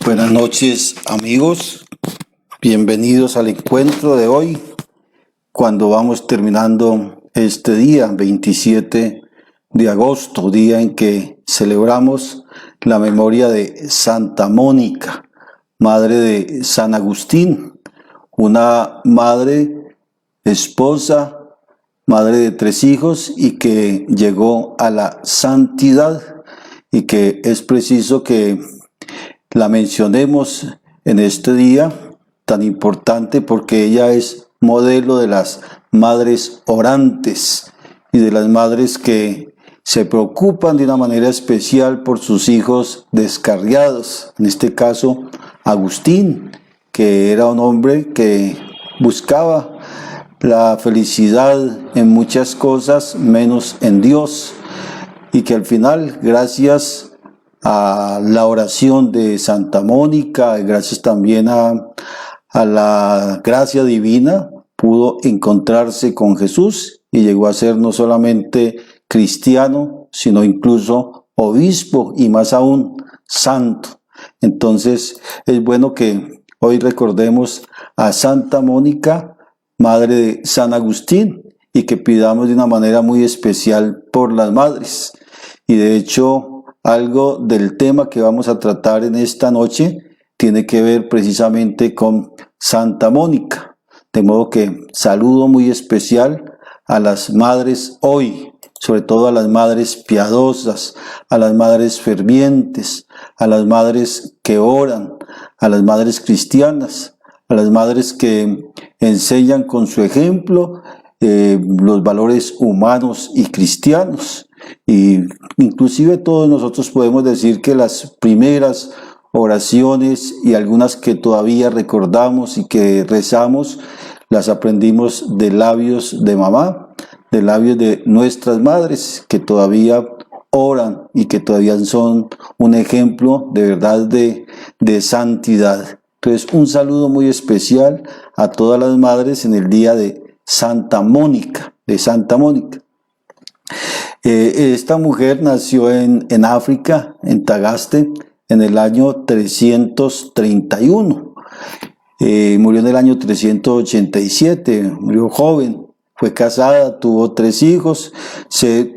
Buenas noches, amigos. Bienvenidos al encuentro de hoy, cuando vamos terminando este día, 27 de agosto, día en que celebramos la memoria de Santa Mónica, madre de San Agustín, una madre, esposa, madre de 3 hijos y que llegó a la santidad y que es preciso que la mencionemos en este día tan importante porque ella es modelo de las madres orantes y de las madres que se preocupan de una manera especial por sus hijos descarriados. En este caso, Agustín, que era un hombre que buscaba la felicidad en muchas cosas menos en Dios, y que al final, gracias a la oración de Santa Mónica, gracias también a la gracia divina, pudo encontrarse con Jesús y llegó a ser no solamente cristiano, sino incluso obispo y más aún santo. Entonces es bueno que hoy recordemos a Santa Mónica, madre de San Agustín, y que pidamos de una manera muy especial por las madres. Y de hecho, algo del tema que vamos a tratar en esta noche tiene que ver precisamente con Santa Mónica. De modo que saludo muy especial a las madres hoy, sobre todo a las madres piadosas, a las madres fervientes, a las madres que oran, a las madres cristianas, a las madres que enseñan con su ejemplo los valores humanos y cristianos. Y inclusive todos nosotros podemos decir que las primeras oraciones y algunas que todavía recordamos y que rezamos, las aprendimos de labios de mamá, de labios de nuestras madres que todavía oran y que todavía son un ejemplo de verdad de santidad. Entonces, un saludo muy especial a todas las madres en el día de Santa Mónica, Esta mujer nació en África, en Tagaste, en el año 331. Murió en el año 387, murió joven, fue casada, tuvo 3 hijos, se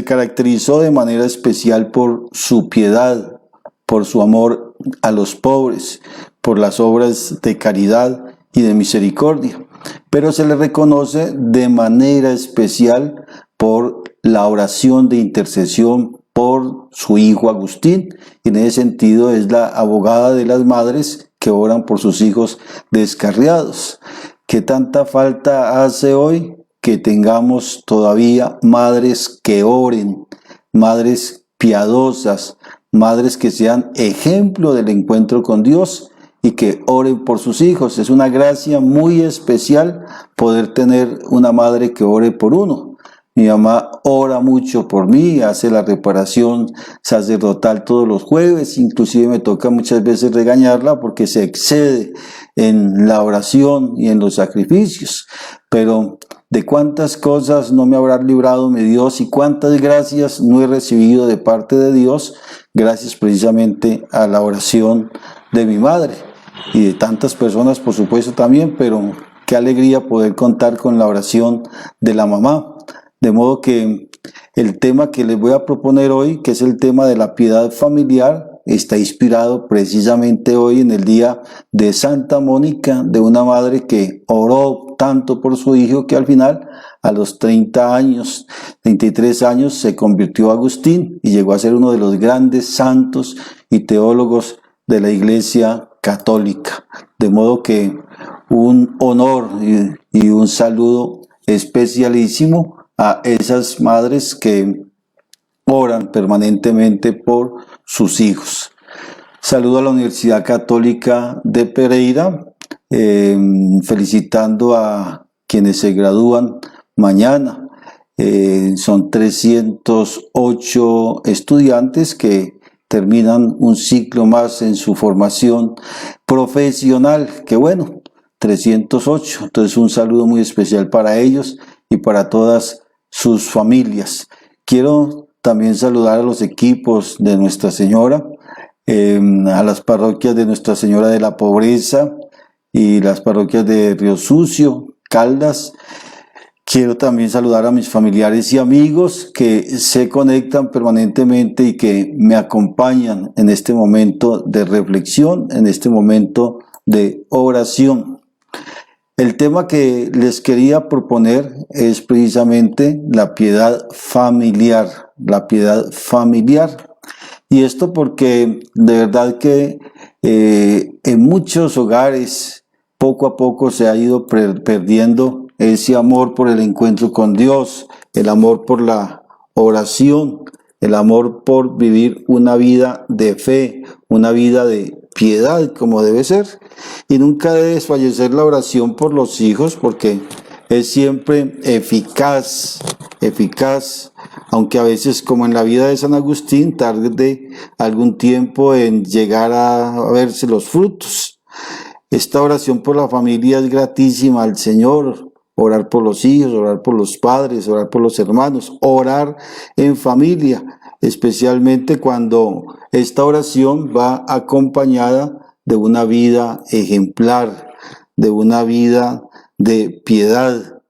caracterizó de manera especial por su piedad, por su amor a los pobres, por las obras de caridad y de misericordia, pero se le reconoce de manera especial por la oración de intercesión por su hijo Agustín, y en ese sentido es la abogada de las madres que oran por sus hijos descarriados. ¿Qué tanta falta hace hoy que tengamos todavía madres que oren, madres piadosas, madres que sean ejemplo del encuentro con Dios y que oren por sus hijos? Es una gracia muy especial poder tener una madre que ore por uno. Mi mamá ora mucho por mí, hace la reparación sacerdotal todos los jueves, inclusive me toca muchas veces regañarla porque se excede en la oración y en los sacrificios. Pero de cuántas cosas no me habrá librado mi Dios y cuántas gracias no he recibido de parte de Dios, gracias precisamente a la oración de mi madre y de tantas personas, por supuesto, también, pero qué alegría poder contar con la oración de la mamá. De modo que el tema que les voy a proponer hoy, que es el tema de la piedad familiar, está inspirado precisamente hoy en el día de Santa Mónica, de una madre que oró tanto por su hijo que al final, a los 33 años, se convirtió a Agustín y llegó a ser uno de los grandes santos y teólogos de la Iglesia Católica. De modo que un honor y un saludo especialísimo a esas madres que oran permanentemente por sus hijos. Saludo a la Universidad Católica de Pereira, felicitando a quienes se gradúan mañana. Son 308 estudiantes que terminan un ciclo más en su formación profesional. Qué bueno, 308. Entonces, un saludo muy especial para ellos y para todas sus familias. Quiero también saludar a los equipos de Nuestra Señora, a las parroquias de Nuestra Señora de la Pobreza y las parroquias de Río Sucio, Caldas. Quiero también saludar a mis familiares y amigos que se conectan permanentemente y que me acompañan en este momento de reflexión, en este momento de oración. El tema que les quería proponer es precisamente la piedad familiar, la piedad familiar. Y esto porque de verdad que en muchos hogares poco a poco se ha ido perdiendo ese amor por el encuentro con Dios, el amor por la oración, el amor por vivir una vida de fe, una vida de piedad como debe ser. Y nunca debe desfallecer la oración por los hijos porque es siempre eficaz, aunque a veces, como en la vida de San Agustín, tarde algún tiempo en llegar a verse los frutos. Esta oración por la familia es gratísima al Señor. Orar por los hijos, orar por los padres, orar por los hermanos, orar en familia, especialmente cuando esta oración va acompañada de una vida ejemplar, de una vida de piedad.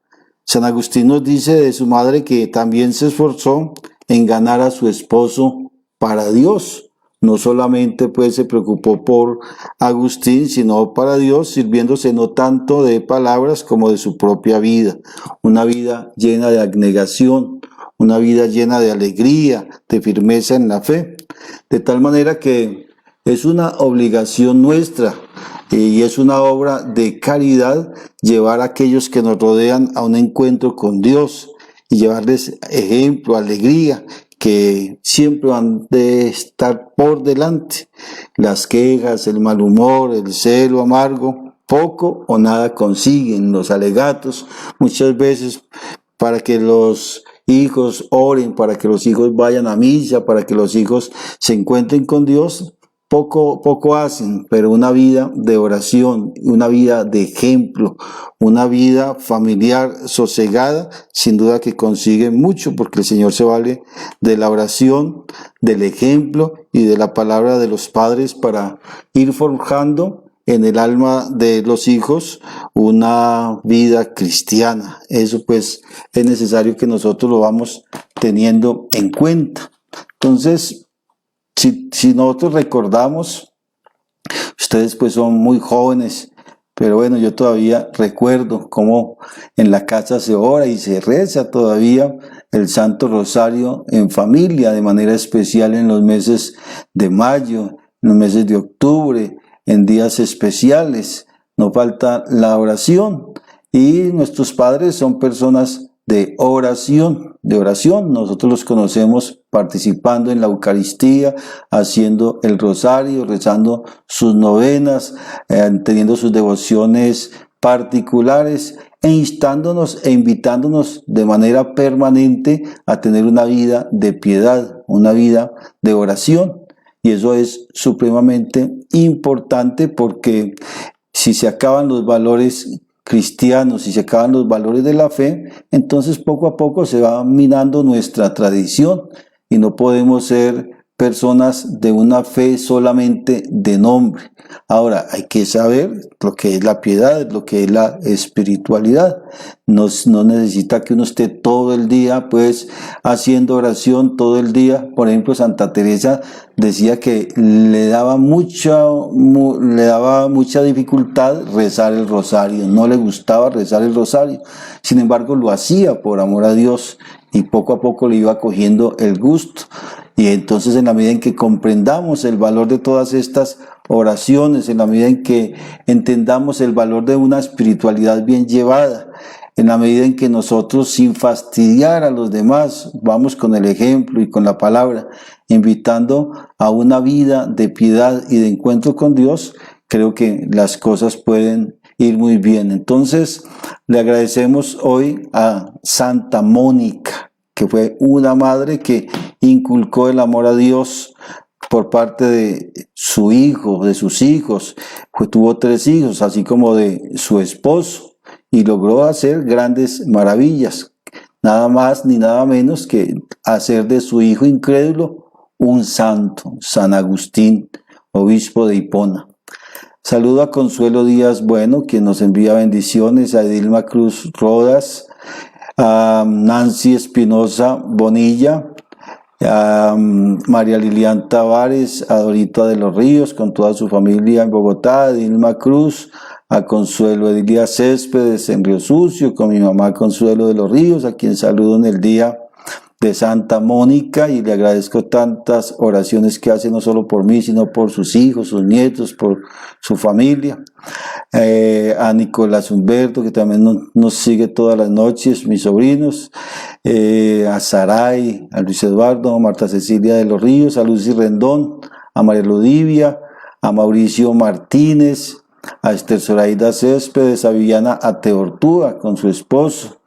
San Agustín nos dice de su madre que también se esforzó en ganar a su esposo para Dios. No solamente pues se preocupó por Agustín, sino para Dios, sirviéndose no tanto de palabras como de su propia vida. Una vida llena de abnegación, una vida llena de alegría, de firmeza en la fe. De tal manera que es una obligación nuestra y es una obra de caridad llevar a aquellos que nos rodean a un encuentro con Dios y llevarles ejemplo, alegría, que siempre van de estar por delante. Las quejas, el mal humor, el celo amargo, poco o nada consiguen. Los alegatos, muchas veces para que los hijos oren, para que los hijos vayan a misa, para que los hijos se encuentren con Dios, poco hacen, pero una vida de oración, una vida de ejemplo, una vida familiar sosegada, sin duda que consiguen mucho, porque el Señor se vale de la oración, del ejemplo y de la palabra de los padres para ir forjando en el alma de los hijos una vida cristiana. Eso pues es necesario que nosotros lo vamos teniendo en cuenta. Entonces, si nosotros recordamos, ustedes pues son muy jóvenes, pero bueno, yo todavía recuerdo cómo en la casa se ora y se reza todavía el Santo Rosario en familia, de manera especial en los meses de mayo, en los meses de octubre, en días especiales. No falta la oración y nuestros padres son personas de oración. Nosotros los conocemos participando en la Eucaristía, haciendo el rosario, rezando sus novenas, teniendo sus devociones particulares e instándonos e invitándonos de manera permanente a tener una vida de piedad, una vida de oración. Y eso es supremamente importante porque si se acaban los valores cristianos, si se acaban los valores de la fe, entonces poco a poco se va minando nuestra tradición y no podemos ser personas de una fe solamente de nombre. Ahora, hay que saber lo que es la piedad, lo que es la espiritualidad. No necesita que uno esté todo el día, pues, haciendo oración todo el día. Por ejemplo, Santa Teresa decía que le daba mucha dificultad rezar el rosario. No le gustaba rezar el rosario. Sin embargo, lo hacía por amor a Dios y poco a poco le iba cogiendo el gusto. Y entonces, en la medida en que comprendamos el valor de todas estas oraciones, en la medida en que entendamos el valor de una espiritualidad bien llevada, en la medida en que nosotros, sin fastidiar a los demás, vamos con el ejemplo y con la palabra, invitando a una vida de piedad y de encuentro con Dios, creo que las cosas pueden ir muy bien. Entonces, le agradecemos hoy a Santa Mónica, que fue una madre que inculcó el amor a Dios por parte de su hijo, de sus hijos. Tuvo 3 hijos, así como de su esposo, y logró hacer grandes maravillas. Nada más ni nada menos que hacer de su hijo incrédulo un santo, San Agustín, obispo de Hipona. Saludo a Consuelo Díaz Bueno, quien nos envía bendiciones, a Edilma Cruz Rodas, a Nancy Espinosa Bonilla, a María Lilian Tavares, a Dorita de los Ríos con toda su familia en Bogotá, a Dilma Cruz, a Consuelo Edilia Céspedes en Río Sucio, con mi mamá Consuelo de los Ríos, a quien saludo en el día de Santa Mónica y le agradezco tantas oraciones que hace no solo por mí, sino por sus hijos, sus nietos, por su familia. A Nicolás Humberto, que también nos sigue todas las noches, mis sobrinos, a Saray, a Luis Eduardo, a Marta Cecilia de los Ríos, a Lucy Rendón, a María Ludivia, a Mauricio Martínez, a Esther Zoraida Céspedes, a Viviana Ateortúa con su esposo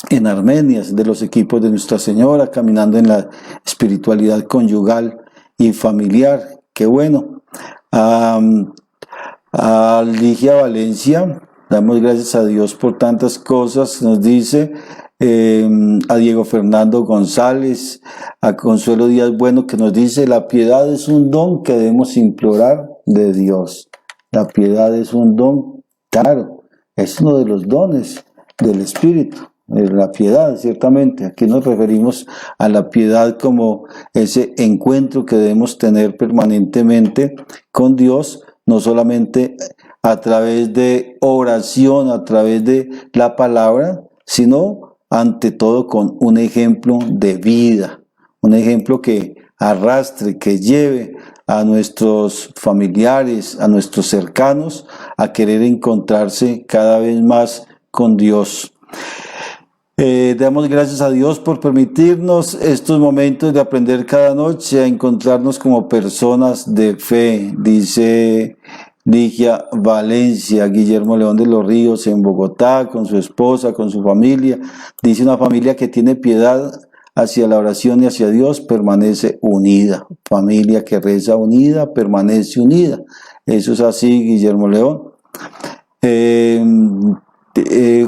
en Armenia, de los equipos de Nuestra Señora, caminando en la espiritualidad conyugal y familiar. Qué bueno. A Ligia Valencia, damos gracias a Dios por tantas cosas, nos dice. A Diego Fernando González, a Consuelo Díaz Bueno, que nos dice: la piedad es un don que debemos implorar de Dios. La piedad es un don, claro, es uno de los dones del Espíritu. La piedad, ciertamente, aquí nos referimos a la piedad como ese encuentro que debemos tener permanentemente con Dios, no solamente a través de oración, a través de la palabra, sino ante todo con un ejemplo de vida, un ejemplo que arrastre, que lleve a nuestros familiares, a nuestros cercanos, a querer encontrarse cada vez más con Dios. Damos gracias a Dios por permitirnos estos momentos de aprender cada noche a encontrarnos como personas de fe, dice Ligia Valencia. Guillermo León de los Ríos en Bogotá, con su esposa, con su familia. Dice: una familia que tiene piedad hacia la oración y hacia Dios permanece unida. Familia que reza unida, permanece unida. Eso es así, Guillermo León.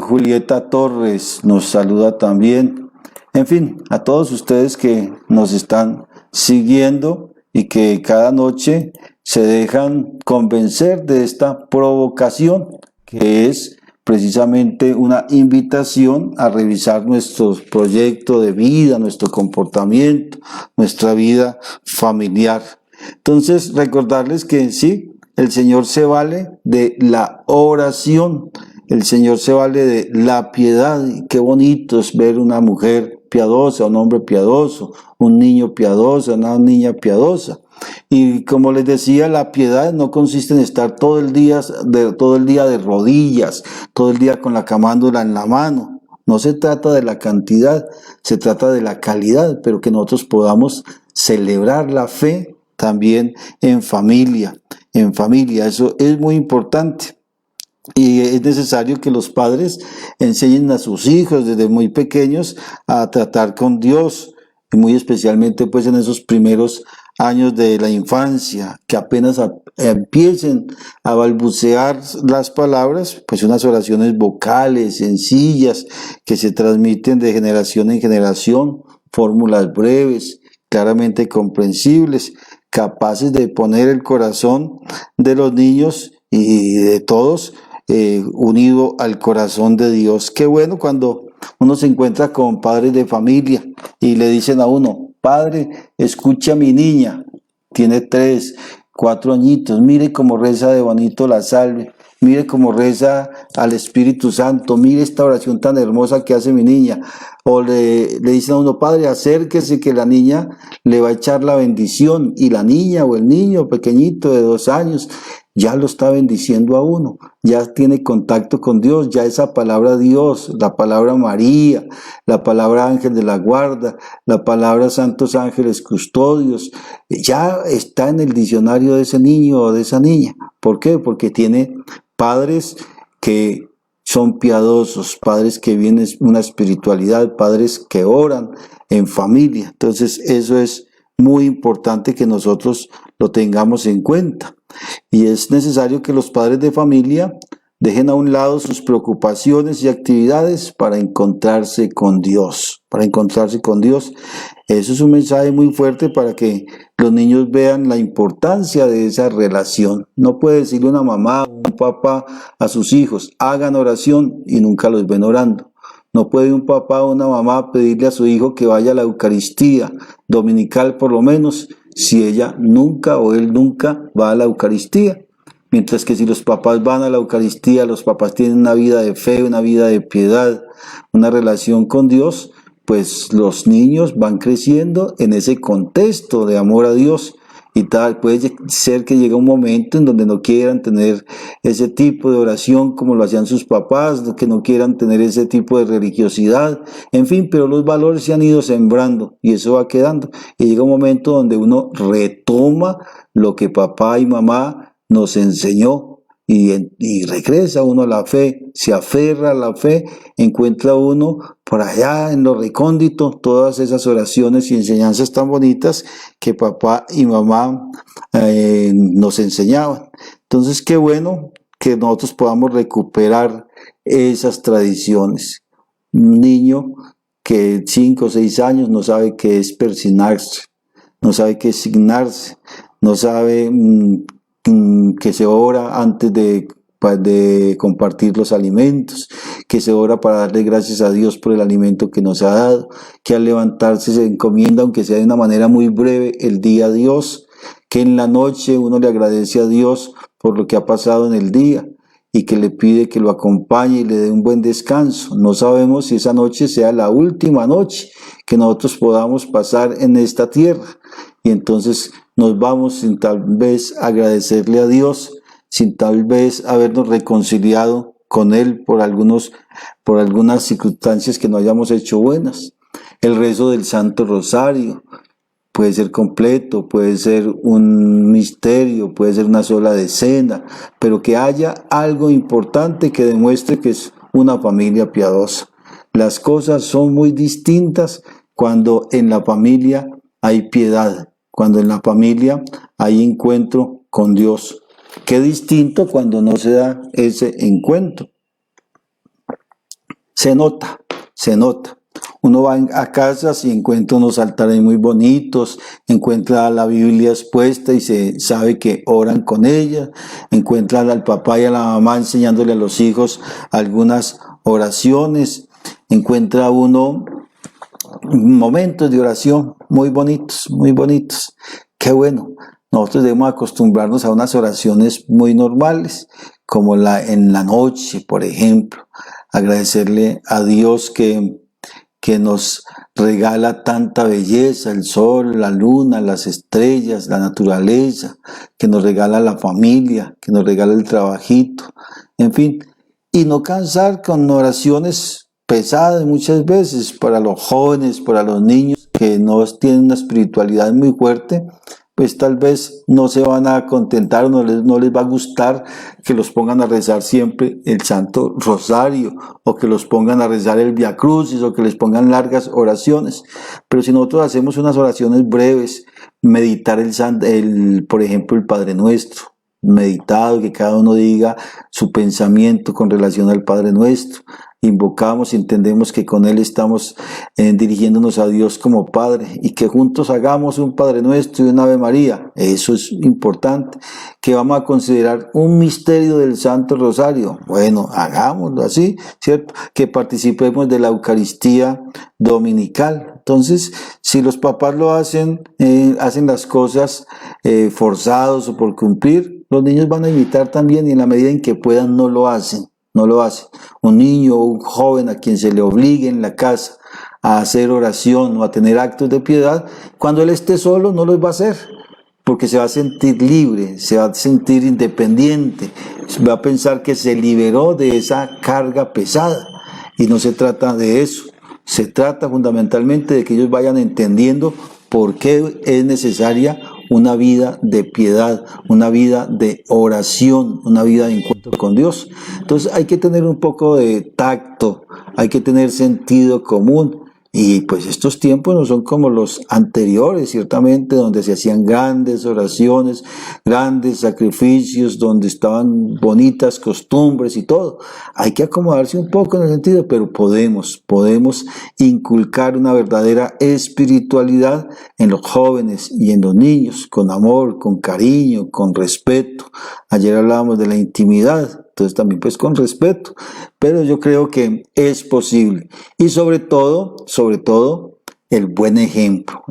Julieta Torres nos saluda también. En fin, a todos ustedes que nos están siguiendo y que cada noche se dejan convencer de esta provocación, que es precisamente una invitación a revisar nuestro proyecto de vida, nuestro comportamiento, nuestra vida familiar. Entonces, recordarles que sí, el Señor se vale de la oración. El Señor se vale de la piedad. Qué bonito es ver una mujer piadosa, un hombre piadoso, un niño piadoso, una niña piadosa. Y como les decía, la piedad no consiste en estar todo el día de rodillas, todo el día con la camándula en la mano. No se trata de la cantidad, se trata de la calidad, pero que nosotros podamos celebrar la fe también en familia. Eso es muy importante. Y es necesario que los padres enseñen a sus hijos desde muy pequeños a tratar con Dios, y muy especialmente pues en esos primeros años de la infancia, que apenas empiecen a balbucear las palabras, pues unas oraciones vocales sencillas que se transmiten de generación en generación, fórmulas breves, claramente comprensibles, capaces de poner el corazón de los niños y de todos unido al corazón de Dios. Qué bueno cuando uno se encuentra con padres de familia y le dicen a uno: padre, escucha a mi niña, tiene 3, 4 añitos, mire cómo reza de bonito la salve, mire cómo reza al Espíritu Santo, mire esta oración tan hermosa que hace mi niña. O le dicen a uno: padre, acérquese que la niña le va a echar la bendición, y la niña o el niño pequeñito de 2 años ya lo está bendiciendo a uno, ya tiene contacto con Dios, ya esa palabra Dios, la palabra María, la palabra ángel de la guarda, la palabra santos ángeles custodios, ya está en el diccionario de ese niño o de esa niña. ¿Por qué? Porque tiene padres que son piadosos, padres que viven una espiritualidad, padres que oran en familia. Entonces eso es muy importante que nosotros lo tengamos en cuenta. Y es necesario que los padres de familia Dejen a un lado sus preocupaciones y actividades para encontrarse con Dios, para encontrarse con Dios. Eso es un mensaje muy fuerte para que los niños vean la importancia de esa relación. No puede decirle una mamá o un papá a sus hijos, hagan oración y nunca los ven orando. No puede un papá o una mamá pedirle a su hijo que vaya a la Eucaristía dominical por lo menos, si ella nunca o él nunca va a la Eucaristía. Mientras que si los papás van a la Eucaristía, los papás tienen una vida de fe, una vida de piedad, una relación con Dios, pues los niños van creciendo en ese contexto de amor a Dios. Y tal, puede ser que llegue un momento en donde no quieran tener ese tipo de oración como lo hacían sus papás, que no quieran tener ese tipo de religiosidad, en fin, pero los valores se han ido sembrando y eso va quedando. Y llega un momento donde uno retoma lo que papá y mamá nos enseñó y regresa uno a la fe, se aferra a la fe, encuentra uno por allá en lo recóndito todas esas oraciones y enseñanzas tan bonitas que papá y mamá nos enseñaban. Entonces, qué bueno que nosotros podamos recuperar esas tradiciones. Un niño que 5 o 6 años no sabe qué es persignarse, no sabe qué es signarse, no sabe que se ora antes de compartir los alimentos, que se ora para darle gracias a Dios por el alimento que nos ha dado, que al levantarse se encomienda, aunque sea de una manera muy breve, el día a Dios, que en la noche uno le agradece a Dios por lo que ha pasado en el día y que le pide que lo acompañe y le dé un buen descanso. No sabemos si esa noche sea la última noche que nosotros podamos pasar en esta tierra. Y entonces nos vamos sin tal vez agradecerle a Dios, sin tal vez habernos reconciliado con Él por algunas circunstancias que no hayamos hecho buenas. El rezo del Santo Rosario puede ser completo, puede ser un misterio, puede ser una sola decena, pero que haya algo importante que demuestre que es una familia piadosa. Las cosas son muy distintas cuando en la familia hay piedad, cuando en la familia hay encuentro con Dios. Qué distinto cuando no se da ese encuentro. Se nota. Uno va a casas y encuentra unos altares muy bonitos, encuentra la Biblia expuesta y se sabe que oran con ella, encuentra al papá y a la mamá enseñándole a los hijos algunas oraciones, encuentra uno momentos de oración muy bonitos, muy bonitos. Qué bueno. Nosotros debemos acostumbrarnos a unas oraciones muy normales, como en la noche, por ejemplo. Agradecerle a Dios que nos regala tanta belleza, el sol, la luna, las estrellas, la naturaleza, que nos regala la familia, que nos regala el trabajito, en fin. Y no cansar con oraciones pesadas muchas veces para los jóvenes, para los niños que no tienen una espiritualidad muy fuerte, pues tal vez no se van a contentar, no les va a gustar que los pongan a rezar siempre el Santo Rosario, o que los pongan a rezar el Vía Crucis, o que les pongan largas oraciones. Pero si nosotros hacemos unas oraciones breves, meditar por ejemplo, el Padre Nuestro, meditado, que cada uno diga su pensamiento con relación al Padre Nuestro. Invocamos y entendemos que con Él estamos dirigiéndonos a Dios como Padre, y que juntos hagamos un Padre Nuestro y un Ave María. Eso es importante. Que vamos a considerar un misterio del Santo Rosario. Bueno, hagámoslo así, ¿cierto? Que participemos de la Eucaristía dominical. Entonces, si los papás lo hacen las cosas forzados o por cumplir, los niños van a imitar también, y en la medida en que puedan no lo hacen. Un niño o un joven a quien se le obligue en la casa a hacer oración o a tener actos de piedad, cuando él esté solo no los va a hacer, porque se va a sentir libre, se va a sentir independiente, va a pensar que se liberó de esa carga pesada, y no se trata de eso. Se trata fundamentalmente de que ellos vayan entendiendo por qué es necesaria una vida de piedad, una vida de oración, una vida de encuentro con Dios. Entonces hay que tener un poco de tacto, hay que tener sentido común, Y pues estos tiempos no son como los anteriores, ciertamente, donde se hacían grandes oraciones, grandes sacrificios, donde estaban bonitas costumbres y todo. Hay que acomodarse un poco en el sentido, pero podemos inculcar una verdadera espiritualidad en los jóvenes y en los niños, con amor, con cariño, con respeto. Ayer hablábamos de la intimidad, entonces también pues con respeto, pero yo creo que es posible. Y sobre todo, el buen ejemplo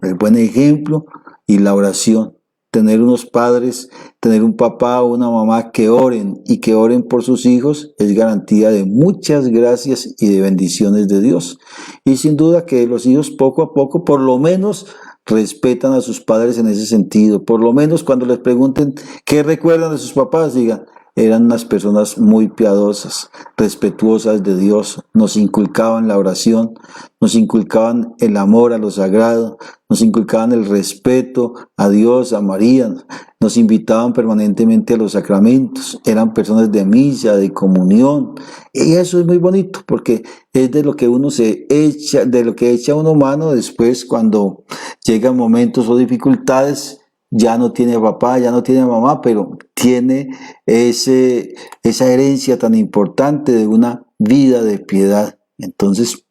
y la oración. Tener unos padres, tener un papá o una mamá que oren y que oren por sus hijos es garantía de muchas gracias y de bendiciones de Dios. Y sin duda que los hijos poco a poco, por lo menos, respetan a sus padres en ese sentido. Por lo menos cuando les pregunten qué recuerdan de sus papás, digan, eran unas personas muy piadosas, respetuosas de Dios, nos inculcaban la oración, nos inculcaban el amor a lo sagrado, nos inculcaban el respeto a Dios, a María, nos invitaban permanentemente a los sacramentos, eran personas de misa, de comunión, y eso es muy bonito porque es de lo que uno se echa, de lo que echa uno mano después cuando llegan momentos o dificultades. Ya no tiene papá, ya no tiene mamá, pero tiene esa herencia tan importante de una vida de piedad. Entonces,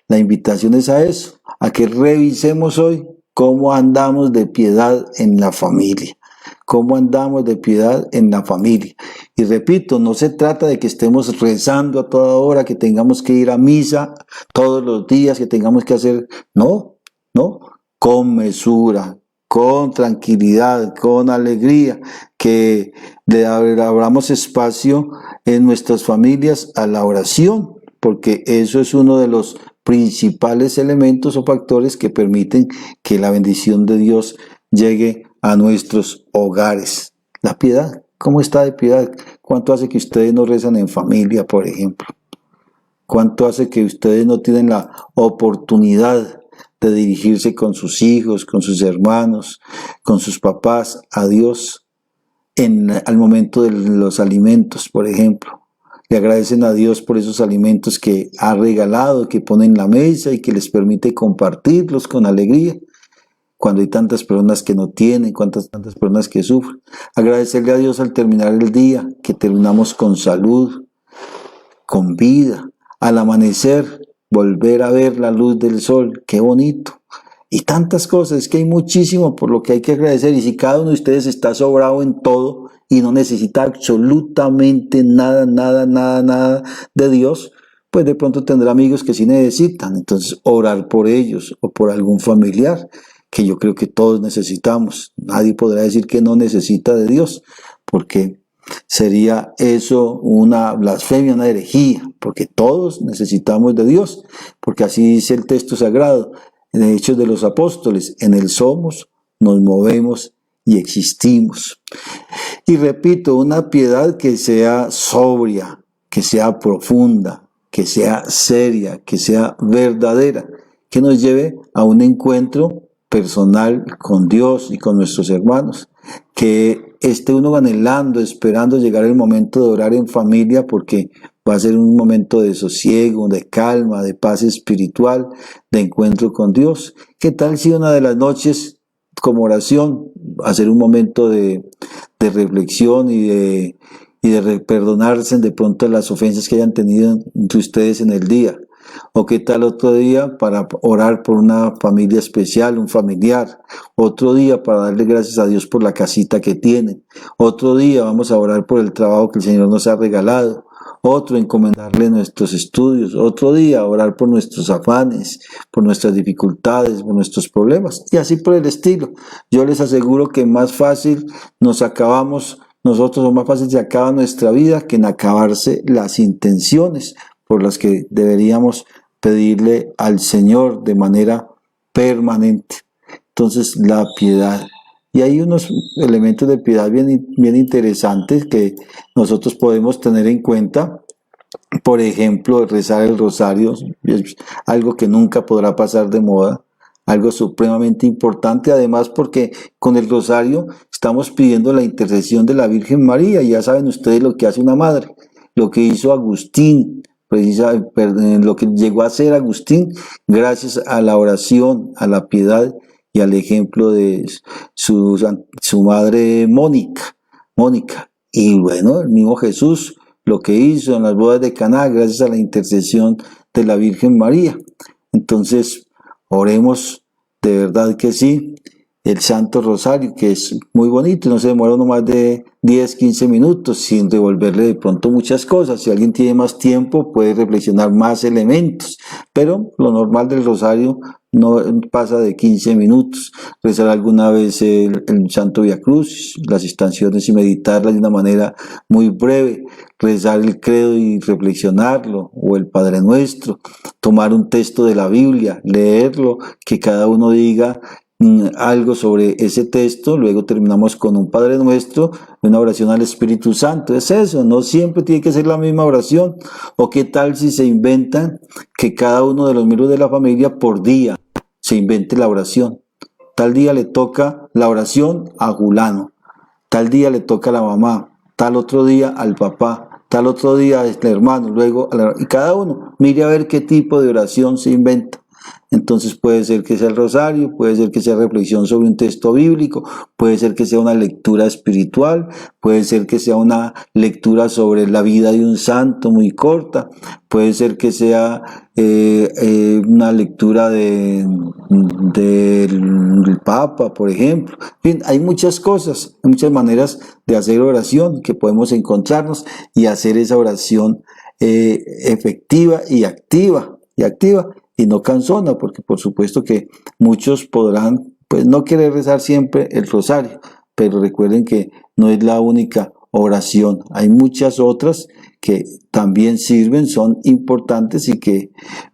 la invitación es a eso, a que revisemos hoy cómo andamos de piedad en la familia. Cómo andamos de piedad en la familia. Y repito, no se trata de que estemos rezando a toda hora, que tengamos que ir a misa todos los días, que tengamos que hacer, no, con mesura, con tranquilidad, con alegría, que le abramos espacio en nuestras familias a la oración, porque eso es uno de los principales elementos o factores que permiten que la bendición de Dios llegue a nuestros hogares. La piedad, ¿cómo está de piedad? ¿Cuánto hace que ustedes no rezan en familia, por ejemplo? ¿Cuánto hace que ustedes no tienen la oportunidad de dirigirse con sus hijos, con sus hermanos, con sus papás a Dios al momento de los alimentos, por ejemplo? Le agradecen a Dios por esos alimentos que ha regalado, que pone en la mesa y que les permite compartirlos con alegría. Cuando hay tantas personas que no tienen, tantas personas que sufren. Agradecerle a Dios al terminar el día, que terminamos con salud, con vida. Al amanecer, volver a ver la luz del sol, qué bonito. Y tantas cosas, es que hay muchísimo por lo que hay que agradecer. Y si cada uno de ustedes está sobrado en todo y no necesita absolutamente nada de Dios, pues de pronto tendrá amigos que sí necesitan. Entonces, orar por ellos o por algún familiar, que yo creo que todos necesitamos. Nadie podrá decir que no necesita de Dios, porque sería eso una blasfemia, una herejía, porque todos necesitamos de Dios, porque así dice el texto sagrado, en Hechos de los Apóstoles, en Él somos, nos movemos y existimos. Y repito, una piedad que sea sobria, que sea profunda, que sea seria, que sea verdadera, que nos lleve a un encuentro personal con Dios y con nuestros hermanos, que esté uno anhelando, esperando llegar el momento de orar en familia, porque va a ser un momento de sosiego, de calma, de paz espiritual, de encuentro con Dios. ¿Qué tal si una de las noches, como oración, hacer un momento de reflexión y de perdonarse de pronto las ofensas que hayan tenido entre ustedes en el día? ¿O qué tal otro día para orar por una familia especial, un familiar? Otro día para darle gracias a Dios por la casita que tienen. Otro día vamos a orar por el trabajo que el Señor nos ha regalado. Otro, encomendarle nuestros estudios. Otro día, orar por nuestros afanes, por nuestras dificultades, por nuestros problemas. Y así por el estilo. Yo les aseguro que más fácil nos acabamos nosotros, o más fácil se acaba nuestra vida que en acabarse las intenciones por las que deberíamos pedirle al Señor de manera permanente. Entonces, la piedad. Y hay unos elementos de piedad bien interesantes que nosotros podemos tener en cuenta. Por ejemplo, rezar el rosario es algo que nunca podrá pasar de moda, algo supremamente importante, además porque con el rosario estamos pidiendo la intercesión de la Virgen María. Ya saben ustedes lo que hace una madre, lo que hizo Agustín lo que llegó a ser Agustín, gracias a la oración, a la piedad y al ejemplo de su madre Mónica. Y bueno, el mismo Jesús, lo que hizo en las bodas de Caná, gracias a la intercesión de la Virgen María. Entonces, oremos de verdad que sí, el Santo Rosario, que es muy bonito, no se demora uno más de 10, 15 minutos sin devolverle de pronto muchas cosas. Si alguien tiene más tiempo, puede reflexionar más elementos, pero lo normal del Rosario no pasa de 15 minutos. Rezar alguna vez el Santo Via Crucis, las estaciones y meditarlas de una manera muy breve, rezar el credo y reflexionarlo, o el Padre Nuestro, tomar un texto de la Biblia, leerlo, que cada uno diga algo sobre ese texto, luego terminamos con un Padre Nuestro, una oración al Espíritu Santo. Es eso, no siempre tiene que ser la misma oración. O qué tal si se inventan que cada uno de los miembros de la familia por día se invente la oración. Tal día le toca la oración a Julano, tal día le toca a la mamá, tal otro día al papá, tal otro día al hermano, luego y cada uno mire a ver qué tipo de oración se inventa. Entonces puede ser que sea el rosario, puede ser que sea reflexión sobre un texto bíblico, puede ser que sea una lectura espiritual, puede ser que sea una lectura sobre la vida de un santo muy corta, puede ser que sea una lectura del Papa, por ejemplo. Bien, hay muchas cosas, hay muchas maneras de hacer oración que podemos encontrarnos y hacer esa oración efectiva y activa. Y no cansona, porque por supuesto que muchos podrán pues no querer rezar siempre el rosario, pero recuerden que no es la única oración, hay muchas otras que también sirven, son importantes y que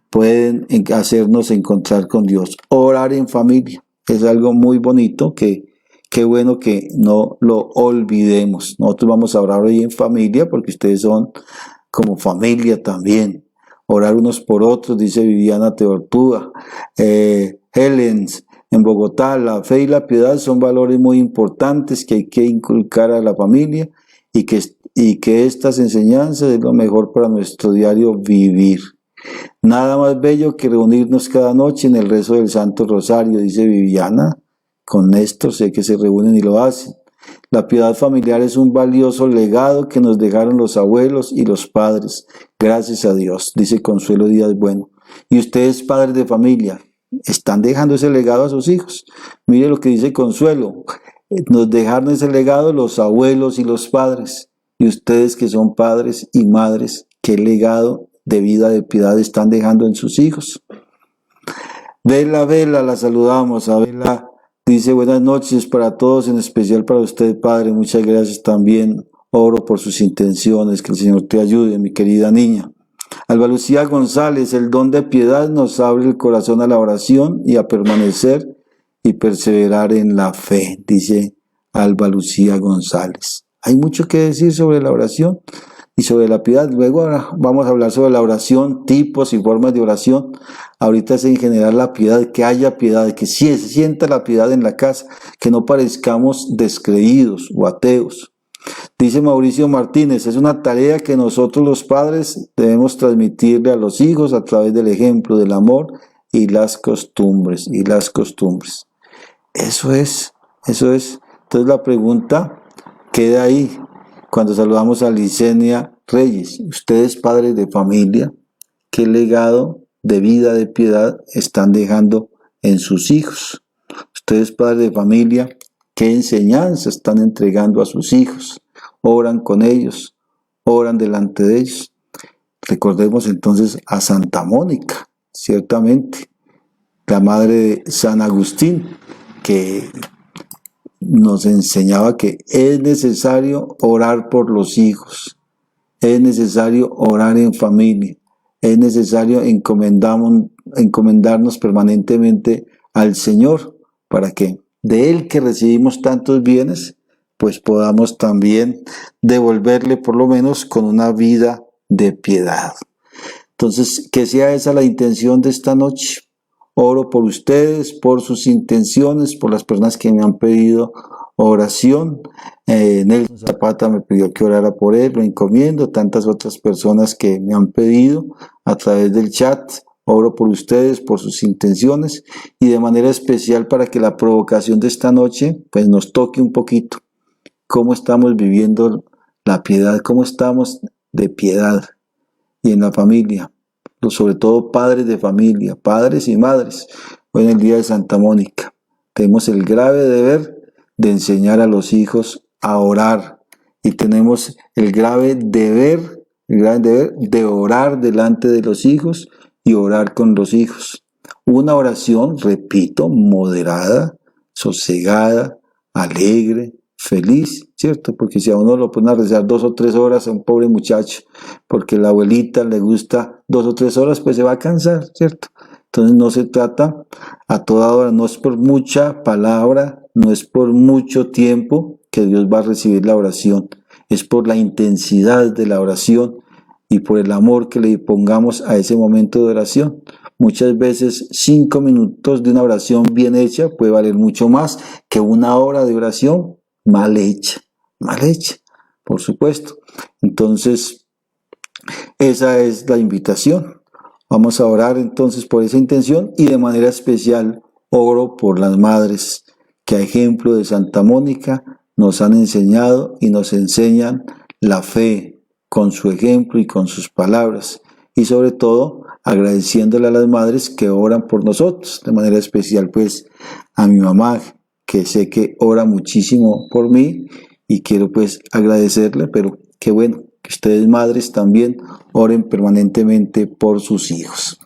pueden hacernos encontrar con Dios. Orar en familia es algo muy bonito que qué bueno que no lo olvidemos. Nosotros vamos a orar hoy en familia porque ustedes son como familia también. Orar unos por otros, dice Viviana Teortúa. Helens, en Bogotá, la fe y la piedad son valores muy importantes que hay que inculcar a la familia y que estas enseñanzas es lo mejor para nuestro diario vivir. Nada más bello que reunirnos cada noche en el rezo del Santo Rosario, dice Viviana. Con Néstor sé que se reúnen y lo hacen. La piedad familiar es un valioso legado que nos dejaron los abuelos y los padres. Gracias a Dios, dice Consuelo Díaz Bueno. Y ustedes, padres de familia, están dejando ese legado a sus hijos. Mire lo que dice Consuelo. Nos dejaron ese legado los abuelos y los padres. Y ustedes que son padres y madres, ¿qué legado de vida, de piedad están dejando en sus hijos? Vela, la saludamos. A Vela dice buenas noches para todos, en especial para usted, Padre. Muchas gracias también. Oro por sus intenciones. Que el Señor te ayude, mi querida niña. Alba Lucía González, el don de piedad nos abre el corazón a la oración y a permanecer y perseverar en la fe, dice Alba Lucía González. Hay mucho que decir sobre la oración y sobre la piedad. Luego vamos a hablar sobre la oración, tipos y formas de oración. Ahorita es en general la piedad, que haya piedad, que se sienta la piedad en la casa, que no parezcamos descreídos o ateos. Dice Mauricio Martínez, es una tarea que nosotros los padres debemos transmitirle a los hijos a través del ejemplo, del amor y las costumbres, Eso es. Entonces la pregunta queda ahí. Cuando saludamos a Licenia Reyes, ustedes padres de familia, ¿qué legado de vida, de piedad están dejando en sus hijos? Ustedes padres de familia, ¿qué enseñanza están entregando a sus hijos? ¿Oran con ellos? ¿Oran delante de ellos? Recordemos entonces a Santa Mónica, ciertamente, la madre de San Agustín, que nos enseñaba que es necesario orar por los hijos, es necesario orar en familia, es necesario encomendarnos permanentemente al Señor para que de Él que recibimos tantos bienes, pues podamos también devolverle por lo menos con una vida de piedad. Entonces, que sea esa la intención de esta noche. Oro por ustedes, por sus intenciones, por las personas que me han pedido oración. Nelson Zapata me pidió que orara por él, lo encomiendo, tantas otras personas que me han pedido a través del chat. Oro por ustedes, por sus intenciones y de manera especial para que la provocación de esta noche pues nos toque un poquito. Cómo estamos viviendo la piedad, cómo estamos de piedad y en la familia, sobre todo padres de familia, padres y madres. Hoy en el día de Santa Mónica tenemos el grave deber de enseñar a los hijos a orar y tenemos el grave deber de orar delante de los hijos y orar con los hijos. Una oración, repito, moderada, sosegada, alegre, feliz, ¿cierto? Porque si a uno lo ponen a rezar 2 o 3 horas a un pobre muchacho, porque la abuelita le gusta 2 o 3 horas, pues se va a cansar, ¿cierto? Entonces no se trata a toda hora, no es por mucha palabra, no es por mucho tiempo que Dios va a recibir la oración, es por la intensidad de la oración y por el amor que le pongamos a ese momento de oración. Muchas veces 5 minutos de una oración bien hecha puede valer mucho más que 1 hora de oración mal hecha, por supuesto. Entonces, esa es la invitación. Vamos a orar entonces por esa intención y de manera especial oro por las madres que a ejemplo de Santa Mónica nos han enseñado y nos enseñan la fe con su ejemplo y con sus palabras y sobre todo agradeciéndole a las madres que oran por nosotros, de manera especial pues a mi mamá que sé que ora muchísimo por mí y quiero pues agradecerle, pero qué bueno que ustedes madres también oren permanentemente por sus hijos.